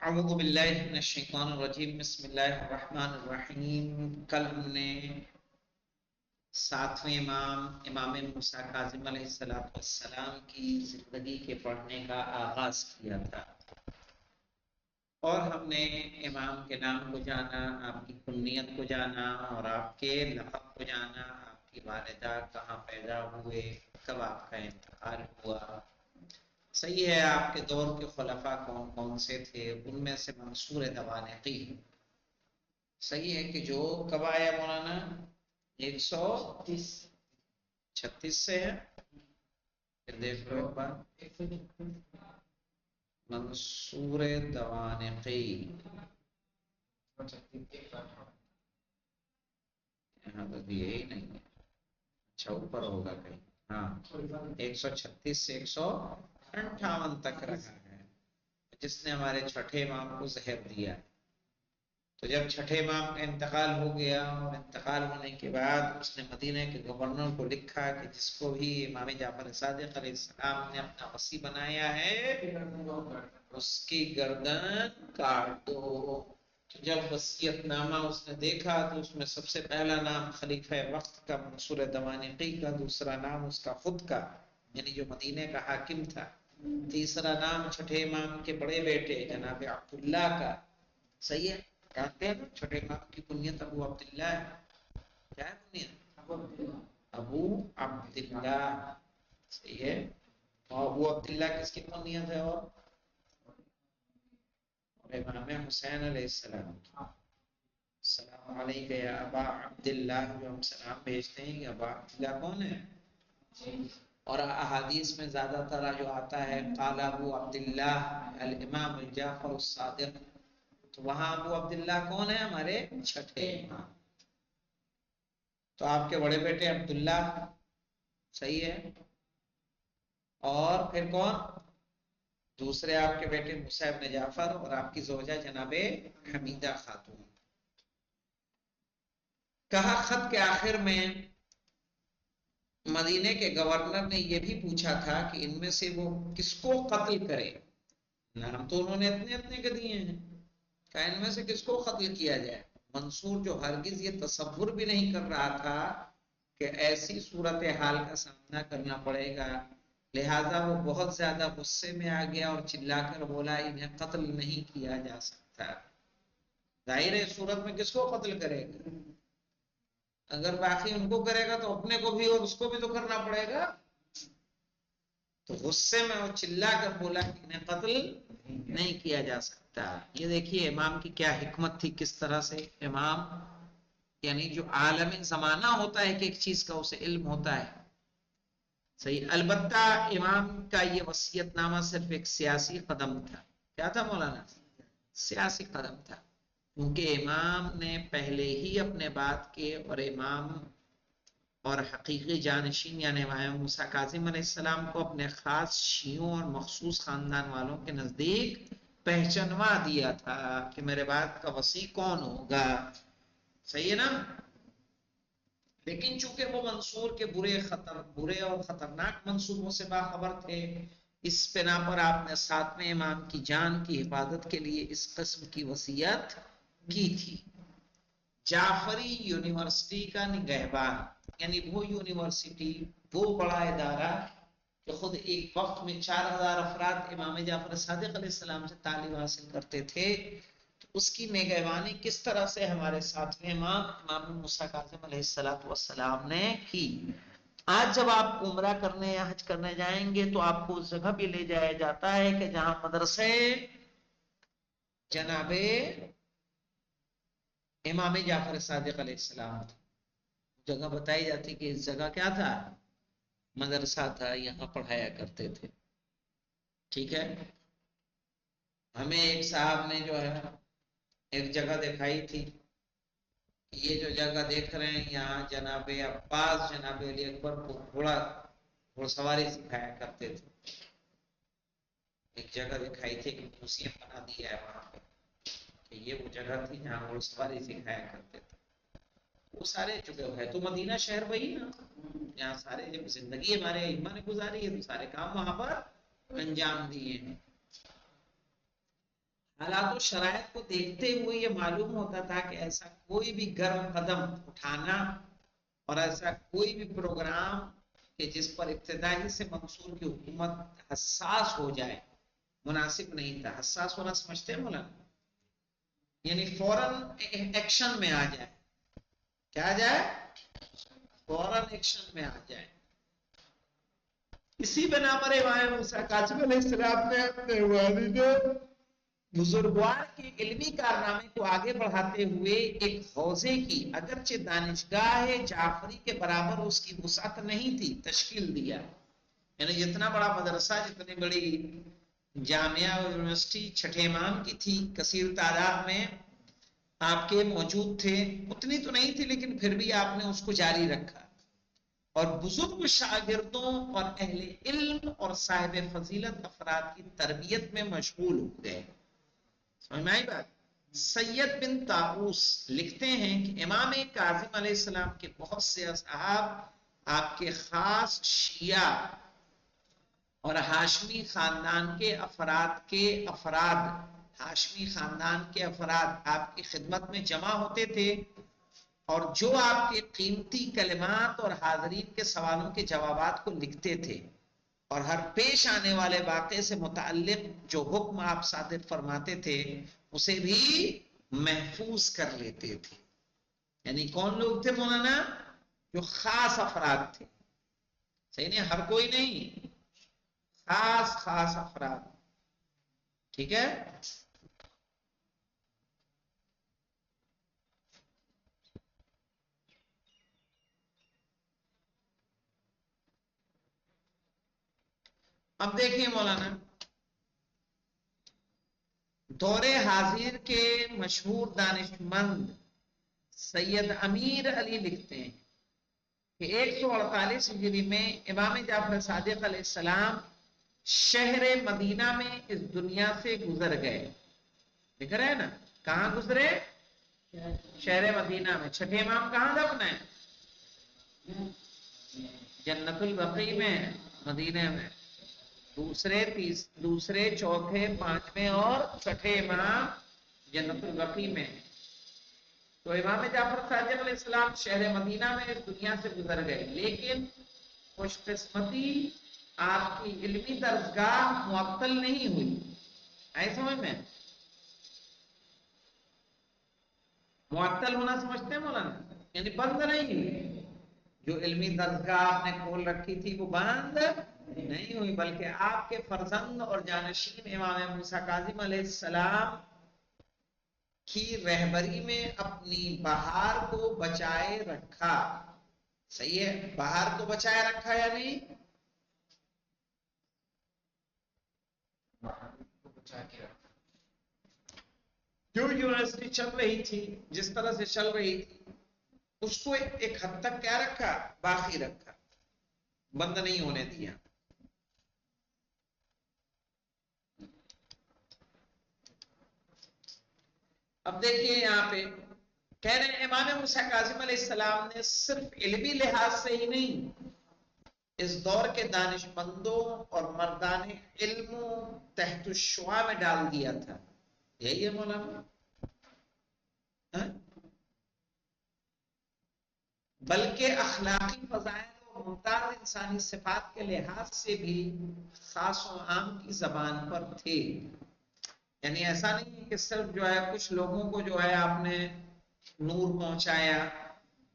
اعوذ باللہ من الشیطان الرجیم بسم اللہ الرحمن الرحیم۔ کل ہم نے ساتویں امام موسیٰ کاظم علیہ السلام کی زندگی کے پڑھنے کا آغاز کیا تھا اور ہم نے امام کے نام کو جانا، آپ کی کنیت کو جانا اور آپ کے لقب کو جانا، آپ کی والدہ کہاں پیدا ہوئے، کب آپ کا انتقال ہوا۔ صحیح ہے، آپ کے دور کے خلفاء کون کون سے تھے، ان میں سے منصور دوانقی صحیح ہے کہ جو کب آیا مولانا 136 سے ہے، پھر دیکھ لو ایک بار منصور دوانقی یہاں تو دیے ہی نہیں ہے، اچھا اوپر ہوگا کہیں، ہاں 136 سے 158 تک رکھا ہے، جس نے ہمارے چھٹے امام کو زہر دیا۔ تو جب چھٹے امام کا انتقال ہو گیا اور انتقال ہونے کے بعد اس نے مدینہ کے گورنر کو لکھا کہ جس کو بھی امام جعفر صادق علیہ السلام نے اپنا وصی بنایا ہے اس کی گردن کاٹ دو۔ تو جب وصیت نامہ اس نے دیکھا تو اس میں سب سے پہلا نام خلیفہ وقت کا منصور دوانقی کا، دوسرا نام اس کا خود کا یعنی جو مدینہ کا حاکم تھا، تیسرا نام چھٹے امام کے بڑے بیٹے جناب عبداللہ کا۔ صحیح ہے، جانتے ہیں نا چھٹے امام کی کنیت ابو عبداللہ ہے، کیا ہے کنیت؟ ابو عبداللہ، صحیح ہے۔ اور ابو عبداللہ کس کی کنیت ہے؟ اور امام حسین علیہ السلام، السلام علیکم یا ابا عبداللہ، جو ہم سلام بھیجتے ہیں کہ ابا عبداللہ کون ہے؟ اور احادیث میں زیادہ تر جو آتا ہے قال ابو عبداللہ الامام جعفر الصادق، تو وہاں ابو عبداللہ کون ہے؟ ہمارے چھٹے امام۔ تو آپ کے بڑے بیٹے عبداللہ، صحیح ہے، اور پھر کون؟ دوسرے آپ کے بیٹے موسیٰ ابن جعفر اور آپ کی زوجہ جناب حمیدہ خاتون۔ کہا خط کے آخر میں مدینے کے گورنر نے یہ بھی پوچھا تھا کہ ان میں سے وہ کس کو قتل کرے، نام تو انہوں نے اتنے اتنے کے دیے ہیں، کہ ان میں سے کس کو قتل کیا جائے۔ منصور جو ہرگز یہ تصور بھی نہیں کر رہا تھا کہ ایسی صورتحال کا سامنا کرنا پڑے گا، لہذا وہ بہت زیادہ غصے میں آ گیا اور چلا کر بولا انہیں قتل نہیں کیا جا سکتا۔ ظاہر ہے صورت میں کس کو قتل کرے گا؟ اگر باقی ان کو کرے گا تو اپنے کو بھی اور اس کو بھی تو کرنا پڑے گا۔ تو غصے میں وہ چلا کر بولا کہ انہیں قتل نہیں کیا جا سکتا۔ یہ دیکھیے امام کی کیا حکمت تھی، کس طرح سے امام یعنی جو عالم زمانہ ہوتا ہے کہ ایک چیز کا اسے علم ہوتا ہے، صحیح۔ البتہ امام کا یہ وصیت نامہ صرف ایک سیاسی قدم تھا۔ کیا تھا مولانا؟ سیاسی قدم تھا، کیونکہ امام نے پہلے ہی اپنے بات کے اور امام اور حقیقی جانشین یعنی امام موسیٰ کاظم علیہ السلام کو اپنے خاص شیعوں اور مخصوص خاندان والوں کے نزدیک پہچنوا دیا تھا کہ میرے بعد کا وصی کون ہوگا، صحیح ہے نا۔ لیکن چونکہ وہ منصور کے برے اور خطرناک منصوبوں سے باخبر تھے، اس بنا پر آپ نے ساتویں امام کی جان کی حفاظت کے لیے اس قسم کی وصیت کی تھی۔ جعفری یونیورسٹی کا نگہبان یعنی وہ یونیورسٹی، وہ بڑا ادارہ کہ خود ایک وقت میں 4000 افراد امام جعفر صادق علیہ السلام سے تعلیم حاصل کرتے تھے، تو اس کی نگہبانی کس طرح سے ہمارے ساتویں امام موسیٰ کاظم علیہ السلام نے کی۔ آج جب آپ عمرہ کرنے یا حج کرنے جائیں گے تو آپ کو اس جگہ بھی لے جایا جاتا ہے کہ جہاں مدرسے جناب امام جعفر صادق علیہ السلام تھا، جگہ بتائی جاتی کہ اس جگہ کیا تھا؟ مدرسہ تھا، یہاں پڑھایا کرتے تھے، ٹھیک ہے۔ ہمیں ایک صاحب نے جو ہے ایک جگہ دکھائی تھی، یہ جو جگہ دیکھ رہے ہیں یہاں جناب عباس جناب علی اکبر کو گھوڑا سواری سکھایا کرتے تھے، ایک جگہ دکھائی تھی کہ میوزیم بنا دیا ہے وہاں پہ، کہ یہ وہ جگہ تھی جہاں گھوڑا سواری سکھایا کرتے تھے۔ وہ سارے چکے ہے تو مدینہ شہر وہی نا، یہاں سارے زندگی ہمارے ائمہ نے گزاری ہے، تو سارے کام وہاں پر انجام دیے ہیں۔ حالات و شرائط کو دیکھتے ہوئے یہ معلوم ہوتا تھا کہ ایسا کوئی بھی گرم قدم اٹھانا اور ایسا کوئی بھی پروگرام کہ جس پر ابتدائی سے منصور کی حکومت حساس ہو جائے مناسب نہیں تھا. حساس ہونا سمجھتے ہیں مولانا؟ یعنی فوراً ایکشن میں آ جائے. کیا آ جائے؟ فوراً ایکشن میں آ جائے. اسی بنا پر امام موسیٰ کاظم علیہ السلام نے اپنے والد بزرگوار کے علمی کارنامے کو آگے بڑھاتے ہوئے ایک حوزے کی اگرچہ دانشگاہ جعفری کے برابر اس کی وسعت نہیں تھی تشکیل دیا. یعنی جتنا بڑا مدرسہ جتنی بڑی جامعہ اور یونیورسٹی چھٹے امام کی تھی کثیر تعداد میں آپ کے موجود تھے اتنی تو نہیں تھی لیکن پھر بھی آپ نے اس کو جاری رکھا اور بزرگ شاگردوں اور اہل علم اور صاحب فضیلت افراد کی تربیت میں مشغول ہو گئے. سمجھ میں آئی بات؟ سید بن طاؤس لکھتے ہیں کہ امام کاظم علیہ السلام کے بہت سے اصحاب آپ کے خاص شیعہ اور ہاشمی خاندان کے افراد ہاشمی خاندان کے افراد آپ کی خدمت میں جمع ہوتے تھے اور جو آپ کے قیمتی کلمات اور حاضرین کے سوالوں کے جوابات کو لکھتے تھے اور ہر پیش آنے والے واقعے سے متعلق جو حکم آپ صادر فرماتے تھے اسے بھی محفوظ کر لیتے تھے. یعنی کون لوگ تھے مولانا؟ جو خاص افراد تھے. صحیح نہیں؟ ہر کوئی نہیں، خاص افراد. ٹھیک ہے. اب دیکھیں مولانا دور حاضر کے مشہور دانشمند سید امیر علی لکھتے ہیں کہ 148 ہجری میں امام جعفر صادق علیہ السلام شہر مدینہ میں اس دنیا سے گزر گئے. دیکھ رہے ہیں نا کہاں گزرے؟ شہر مدینہ میں. چھٹے امام کہاں دفن ہے؟ جنت البقیع میں مدینہ میں. دوسرے چوتھے پانچویں اور چھٹے امام جنت البقیع میں. تو امام جعفر صادق علیہ السلام شہر مدینہ میں اس دنیا سے گزر گئے لیکن خوش قسمتی آپ کی علمی درسگاہ معطل نہیں ہوئی. ایسا سمجھ میں معطل ہونا سمجھتے ہیں مولانا؟ یعنی بند نہیں ہوئی. جو علمی درسگاہ آپ نے کھول رکھی تھی وہ بند نہیں ہوئی بلکہ آپ کے فرزند اور جانشین امام موسیٰ کاظم علیہ السلام کی رہبری میں اپنی بہار کو بچائے رکھا. صحیح ہے؟ بہار کو بچائے رکھا یا نہیں؟ جو یونیورسٹی چل رہی تھی جس طرح سے چل رہی تھی اس کو ایک حد تک کیا رکھا؟ باقی رکھا، بند نہیں ہونے دیا. اب دیکھیے یہاں پہ کہہ رہے ہیں امام موسیٰ کاظم علیہ السلام نے صرف علمی لحاظ سے ہی نہیں اس دور کے دانش مندوں اور مردان علم تحت الشعاع میں ڈال دیا تھا. یہی ہے مولانا. بلکہ اخلاقی فضائل اور ممتاز انسانی صفات کے لحاظ سے بھی خاص و عام کی زبان پر تھے. یعنی ایسا نہیں کہ صرف جو ہے کچھ لوگوں کو جو ہے آپ نے نور پہنچایا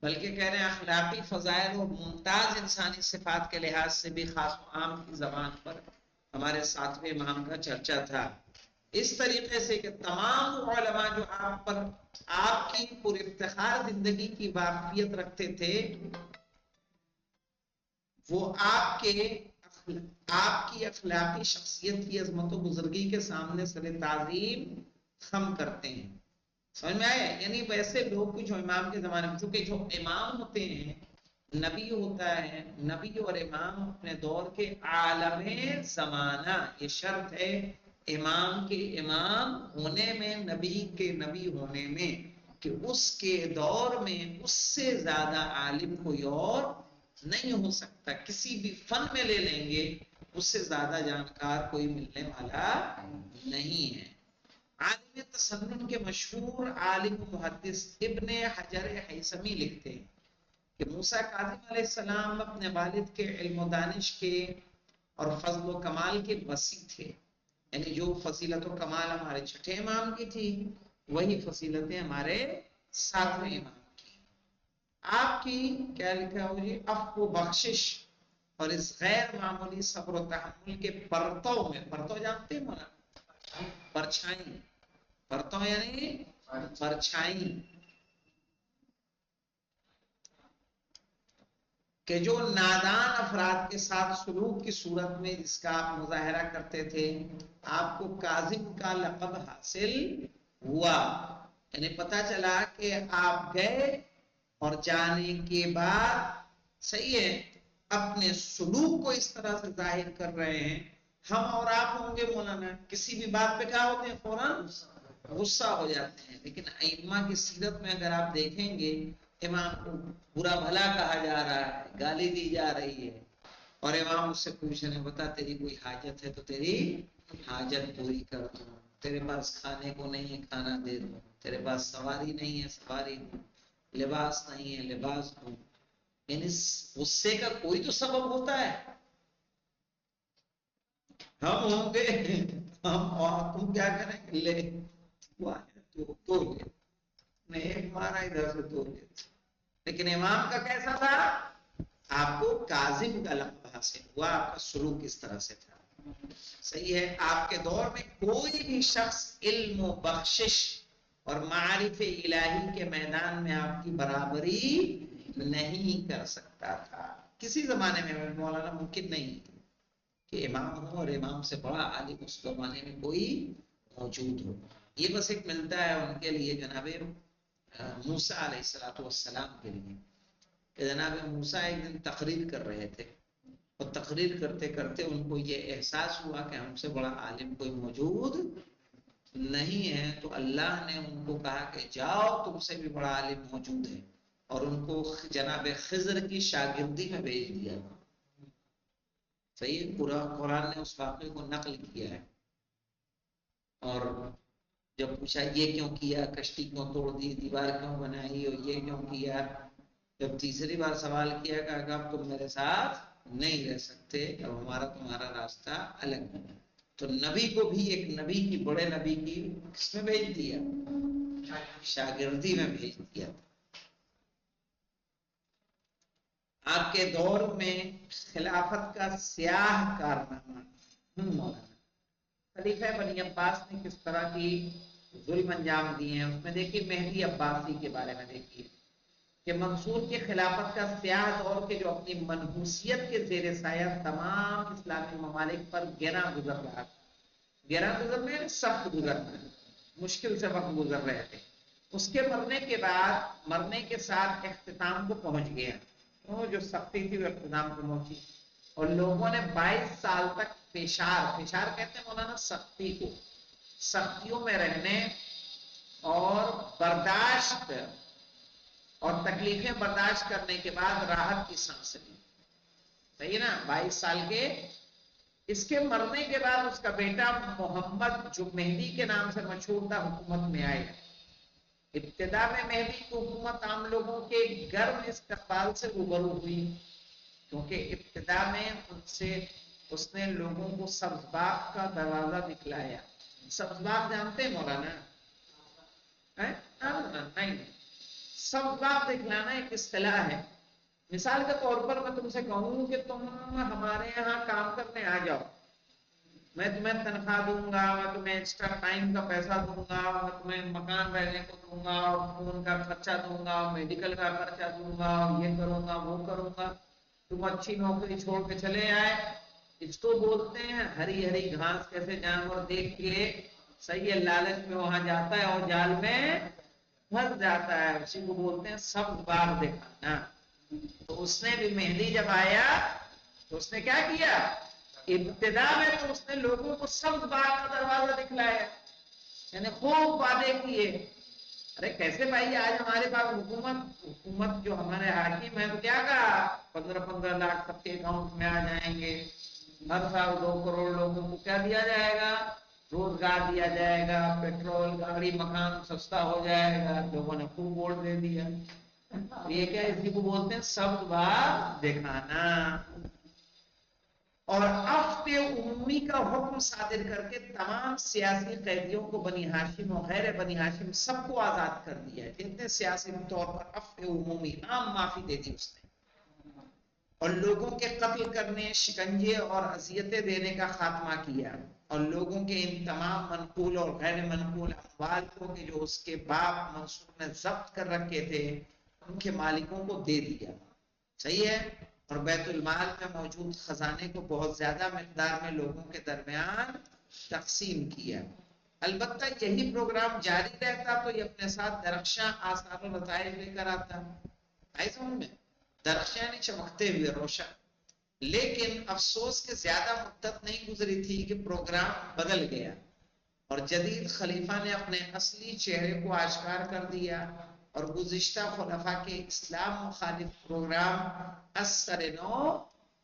بلکہ کہہ رہے ہیں اخلاقی فضائل اور ممتاز انسانی صفات کے لحاظ سے بھی خاص و عام کی زبان پر ہمارے ساتویں امام کا چرچا تھا. اس طریقے سے کہ تمام علماء جو آپ پر آپ کی پر افتخار زندگی کی واقفیت رکھتے تھے وہ آپ کی اخلاقی شخصیت کی عظمت و بزرگی کے سامنے سر تعظیم خم کرتے ہیں. سمجھ میں آئے؟ یعنی ویسے لوگ کچھ امام کے زمانے میں چونکہ جو امام ہوتے ہیں نبی ہوتا ہے، نبی اور امام اپنے دور کے عالم زمانہ، یہ شرط ہے امام کے امام ہونے میں، نبی کے نبی ہونے میں کہ اس کے دور میں اس سے زیادہ عالم کوئی اور نہیں ہو سکتا. کسی بھی فن میں لے لیں گے اس سے زیادہ جانکار کوئی ملنے والا نہیں ہے. تسنن کے مشہور عالم محدث ابن حجر حیثمی لکھتے ہیں کہ موسیٰ کاظم علیہ السلام اپنے والد کے علم و دانش کے اور فضل و کمال کے وسیع تھے، یعنی جو فضیلت و کمال ہمارے چھٹے امام کی تھی وہی فضیلتیں ہمارے ساتویں امام کی۔ آپ کی کیا لکھا ہو جی، عفو و بخشش اور اس غیر معمولی صبر و تحمل کے پرتو میں، پرتو جانتے ہیں مولانا، پرچھائی، پرتو یعنی پرچھائی، کہ جو نادان افراد کے ساتھ سلوک کی صورت میں جس کا آپ مظاہرہ کرتے تھے، آپ کو کاظم کا لقب حاصل ہوا، یعنی پتا چلا کہ آپ گئے اور جانے کے بعد صحیح ہے اپنے سلوک کو اس طرح سے ظاہر کر رہے ہیں۔ ہم اور آپ ہوں گے مولانا، کسی بھی بات پہ کیا ہوتے ہیں فوراً غصہ ہو جاتے ہیں، لیکن ائمہ کی سیرت میں اگر آپ دیکھیں گے امام کو برا بھلا کہا جا رہا ہے، گالی دی جا رہی ہے، اور امام اس سے پوچھ رہے ہیں بتا تیری کوئی حاجت ہے تو تیری حاجت پوری کر دوں، تیرے پاس کھانے کو نہیں ہے کھانا دے دوں، تیرے پاس سواری نہیں ہے سواری دوں، لباس نہیں ہے لباس دوں، یعنی غصے کا کوئی تو سبب ہوتا ہے۔ ہم ہوں گے ہم تم کیا کریں لے تو لے، نے ایک مارا ادھر سے تو لے، لیکن امام کا کیسا تھا، آپ کو کاظم کا لقب حاصل ہوا، آپ کا سلوک کس طرح سے تھا، صحیح ہے۔ آپ کے دور میں کوئی بھی شخص علم و بخشش اور معارف الہی کے میدان میں آپ کی برابری نہیں کر سکتا تھا، کسی زمانے میں مولانا ممکن نہیں کہ امام ہو اور امام سے بڑا عالم اس زمانے میں کوئی موجود ہو۔ یہ بس ایک ملتا ہے ان کے لیے جناب موسیٰ علیہ السلام کے لیے، کہ جناب موسیٰ ایک دن تقریر کر رہے تھے اور تقریر کرتے کرتے ان کو یہ احساس ہوا کہ ہم سے بڑا عالم کوئی موجود نہیں ہے، تو اللہ نے ان کو کہا کہ جاؤ تم سے بھی بڑا عالم موجود ہے، اور ان کو جناب خضر کی شاگردی میں بھیج دیا۔ صحیح، پورا قرآن نے اس واقعے کو نقل کیا ہے، اور جب پوچھا یہ کیوں کیا، کشتی کیوں توڑ دی، دیوار کیوں بنائی، اور یہ کیوں کیا، جب تیسری بار سوال کیا کہ اب تم میرے ساتھ نہیں رہ سکتے، اب ہمارا تمہارا راستہ الگ ہے، تو نبی کو بھی ایک نبی کی، بڑے نبی کی کس میں بھیج دیا، شاگردی میں بھیج دیا۔ آپ کے دور میں خلافت کا سیاہ کارنامہ، خلیفہ بنی عباس نے کس طرح کی ظلم انجام دیے ہیں، اس میں دیکھیے مہدی عباسی کے بارے میں دیکھیے کہ منصور کی خلافت کا سیاہ دور کے جو اپنی منحوسیت کے زیر سایہ تمام اسلامی ممالک پر گراں گزر رہا تھا، گراں گزر میں سخت گزرنا، مشکل سے وقت گزر رہے تھے، اس کے مرنے کے بعد، مرنے کے ساتھ اختتام کو پہنچ گیا، وہ جو سختی تھی وہ اختتام کو پہنچی، اور لوگوں نے 22 سال تک پیشار کہتے ہیں مولانا سختی کو، سختیوں میں رہنے اور برداشت اور تکلیفیں برداشت کرنے کے بعد راحت کی سانس لی، صحیح نا، 22 سال کے۔ اس کے مرنے کے بعد اس کا بیٹا محمد جو مہدی کے نام سے مشہور تھا حکومت میں آئے۔ ابتدا میں مہدی کی حکومت عام لوگوں کے گرم استقبال سے روبرو ہوئی، کیونکہ ابتدا میں ان سے اس نے لوگوں کو سبز باغ کا دروازہ دکھلایا۔ سبز باغ جانتے ہیں مولانا؟ نہیں، سبز باغ دکھلانا ایک اصطلاح ہے۔ مثال کے طور پر میں تم سے کہوں کہ تم ہمارے یہاں کام کرنے آ جاؤ، میں تمہیں تنخواہ دوں گا، میں تمہیں ایکسٹرا ٹائم کا پیسہ دوں گا، میں تمہیں مکان رہنے کو دوں گا، فون کا خرچہ دوں گا، میڈیکل کا خرچہ دوں گا، یہ کروں گا وہ کروں گا، تم اچھی نوکری چھوڑ کے چلے آئے۔ اس کو بولتے ہیں ہری ہری گھاس کیسے جانور دیکھ کے صحیح ہے لالچ میں وہاں جاتا ہے اور جال میں پھنس جاتا ہے، اسی کو بولتے ہیں سبز باغ دکھانا۔ تو اس نے بھی مہدی جب آیا تو اس نے کیا کیا، ابتدا میں تو اس نے لوگوں کو سبز باغ کا دروازہ دکھلایا، یعنی خوب وعدے کیے، ارے کیسے بھائی آج ہمارے پاس حکومت جو ہمارے حاکم ہے تو کیا کہا 15-15 لاکھ سب کے اکاؤنٹ میں آ جائیں گے، ہر سال 2 کروڑ لوگوں کو کیا دیا جائے گا، روزگار دیا جائے گا، پیٹرول، گاڑی، مکان سستا ہو جائے گا، لوگوں نے خوب ووٹ دے دیا. یہ کیا اسی کو بولتے ہیں سب بات دکھانا. اور عفو عمومی کا حکم صادر کر کے تمام سیاسی قیدیوں کو بنی ہاشم اور غیر بنی ہاشم سب کو آزاد کر دیا ہے. جتنے سیاسی طور پر عفو عمومی عام معافی دے دی اس نے. اور لوگوں کے قتل کرنے، شکنجے اور اذیتیں دینے کا خاتمہ کیا. اور لوگوں کے ان تمام منقول اور غیر منقول اموال کو کہ جو اس کے باپ منصور نے ضبط کر رکھے تھے ان کے مالکوں کو دے دیا. صحیح ہے. اور بیت المال میں موجود خزانے کو بہت زیادہ مقدار میں لوگوں کے درمیان تقسیم کیا. البتہ یہی پروگرام جاری رہتا تو یہ اپنے ساتھ درخشاں آثار و نتائج لے کر آتا. آئی سمجھ میں؟ درخشاں یعنی چمکتے ہوئے، روشن. لیکن افسوس کہ زیادہ مدت نہیں گزری تھی کہ پروگرام بدل گیا اور جدید خلیفہ نے اپنے اصلی چہرے کو آشکار کر دیا اور گزشتہ خلفاء کے اسلام مخالف پروگرام از سر نو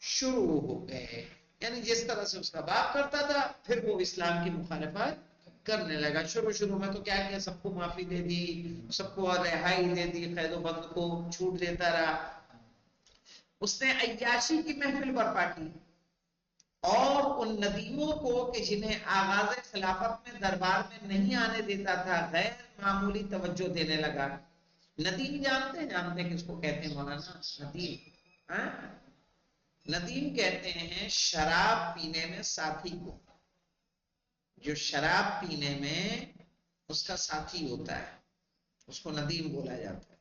شروع ہو گئے. یعنی جس طرح سے اس کا باپ کرتا تھا پھر وہ اسلام کی مخالفت کرنے لگا. شروع میں تو کیا سب کو معافی دے دی، سب کو رہائی دے دی، قید و بند کو چھوٹ دیتا رہا. اس نے عیاشی کی محفل برپا کی اور ان ندیموں کو کہ جنہیں آغاز خلافت میں دربار میں نہیں آنے دیتا تھا غیر معمولی توجہ دینے لگا. ندیم جانتے کس کو کہتے ہیں مولانا؟ ندیم. ندیم کہتے ہیں شراب پینے میں ساتھی کو. جو شراب پینے میں اس کا ساتھی ہوتا ہے اس کو ندیم بولا جاتا ہے.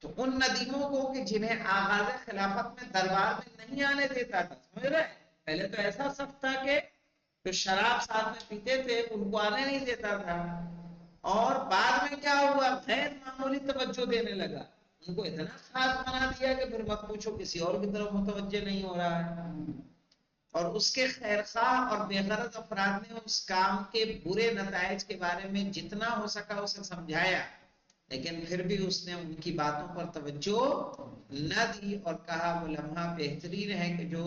تو ان ندیموں کو کہ جنہیں آغاز خلافت میں دربار میں نہیں آنے دیتا تھا. سمجھ رہے؟ پہلے تو ایسا سخت تھا کہ جو شراب ساتھ میں پیتے تھے ان کو آنے نہیں دیتا تھا. اور بعد میں کیا ہوا؟ غیر معمولی توجہ دینے لگا. ان کو اتنا خاص بنا دیا کہ پھر مت پوچھو کسی اور کی طرف متوجہ نہیں ہو رہا ہے. اور اس کے خیرخواہ اور بے غرض افراد نے اس کام کے برے نتائج کے بارے میں جتنا ہو سکا اسے سمجھایا لیکن پھر بھی اس نے ان کی باتوں پر توجہ نہ دی اور کہا وہ لمحہ بہترین ہے کہ جو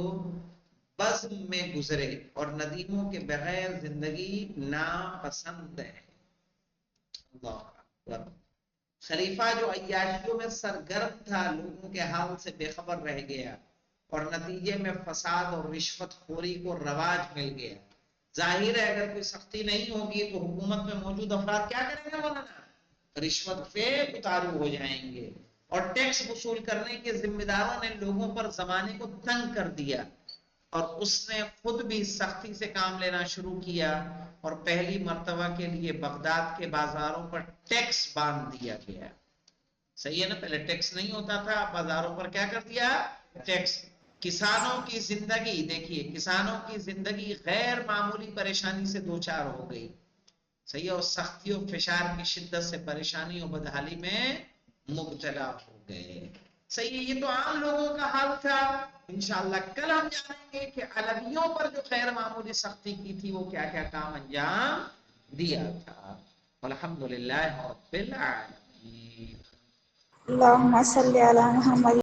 بزم میں گزرے اور ندیموں کے بغیر زندگی ناپسند ہے. اللہ اکبر. خلیفہ جو عیاشیوں میں سرگرم تھا لوگوں کے حال سے بے خبر رہ گیا اور نتیجے میں فساد اور رشوت خوری کو رواج مل گیا. ظاہر ہے اگر کوئی سختی نہیں ہوگی تو حکومت میں موجود افراد کیا کریں گے مولانا؟ رشوت پہ اتارو ہو جائیں گے. اور ٹیکس وصول کرنے کے ذمہ داروں نے لوگوں پر زمانے کو تنگ کر دیا اور اس نے خود بھی سختی سے کام لینا شروع کیا اور پہلی مرتبہ کے لیے بغداد کے بازاروں پر ٹیکس باندھ دیا گیا. صحیح ہے نا؟ پہلے ٹیکس نہیں ہوتا تھا، بازاروں پر کیا کر دیا؟ ٹیکس. کسانوں کی زندگی دیکھیے، کسانوں کی زندگی غیر معمولی پریشانی سے دوچار ہو گئی. صحیح ہے. اور سختی و فشار کی شدت سے پریشانی و بدحالی میں مبتلا ہو گئے. صحیح ہے. یہ تو عام لوگوں کا حال تھا. انشاءاللہ کل ہم جانیں گے کہ علویوں پر جو غیر معمولی سختی کی تھی وہ کیا کیا کام انجام دیا تھا. الحمدللہ رب العالمین. اللہم صلی علی محمد.